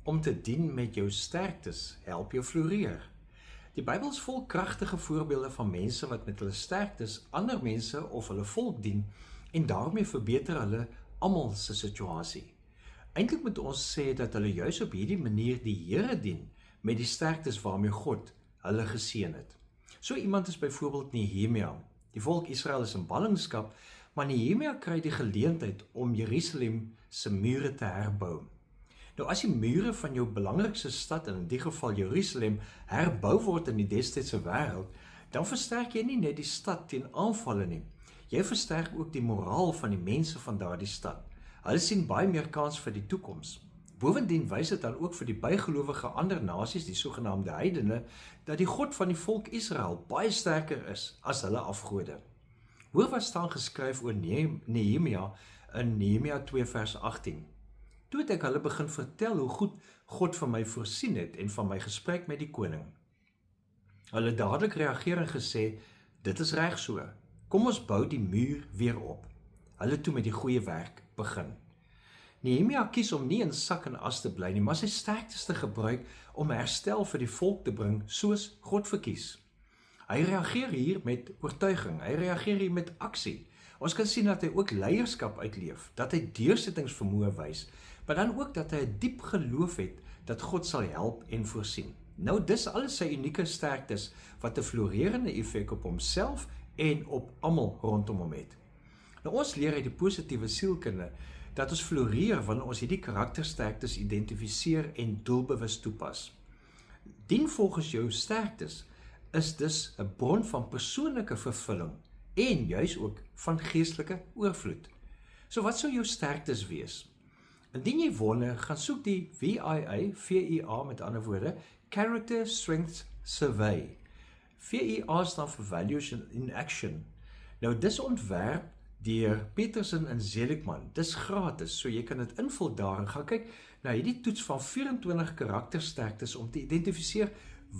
om te dien met jou sterktes help jou floreer. Die Bybel is vol kragtige voorbeelde van mense wat met hulle sterktes ander mense of hulle volk dien en daarmee verbeter hulle almal se situasie. Eintlik moet ons sê dat hulle juis op hierdie manier die Here dien met die sterktes waarmee God hulle geseën het. So iemand is byvoorbeeld Nehemia. Die volk Israel is in ballingskap, maar Nehemia kry die geleentheid om Jerusalem se mure te herbou. Nou as die mure van jou belangrikste stad, en in die geval Jerusalem, herbou word in die destydse wêreld, dan versterk jy nie net die stad teen aanvalle nie. Jy versterk ook die moraal van die mense van daardie stad. Hulle sien baie meer kans vir die toekoms. Bovendien wys dit dan ook vir die bygelowige ander nasies, die sogenaamde heidene, dat die God van die volk Israel baie sterker is as hulle afgode. Hoor wat staan geskryf oor Nehemia in Nehemia 2 vers 18. Toe het ek hulle begin vertel hoe goed God vir my voorsien het en van my gesprek met die koning. Hulle dadelik reageer en gesê, dit is reg so, kom ons bou die muur weer op. Hulle toe met die goeie werk begin. Nehemia kies om nie in sak en as te bly nie, maar sy sterktes te gebruik om herstel vir die volk te bring soos God verkies. Hy reageer hier met oortuiging, hy reageer hier met aksie. Ons kan sien dat hy ook leierskap uitleef, dat hy deursettingsvermoë wys, maar dan ook dat hy 'n diep geloof het dat God sal help en voorsien. Nou dis alles sy unieke sterktes wat 'n florerende effek op homself en op almal rondom hom het. Nou ons leer uit die positiewe sielkunde dat ons floreer wanneer ons hierdie karaktersterktes identifiseer en doelbewus toepas. Dien volgens jou sterktes is dus 'n bron van persoonlike vervulling en juis ook van geestelike oorvloed. So wat sou jou sterktes wees? Indien jy wonder, gaan soek die VIA met ander woorde, Character Strength Survey. VIA staan vir Values in Action. Nou dis ontwerp deur Peterson en Seligman. Dis gratis, so jy kan dit invul daar en gaan kyk na hierdie toets van 24 karaktersterktes om te identifiseer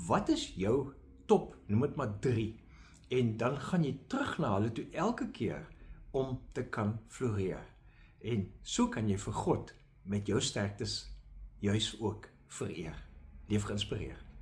wat is jou top, noem dit maar 3. En dan gaan jy terug na hulle toe elke keer om te kan floreer. En so kan jy vir God met jou sterktes juis ook vereer. Leef geïnspireer.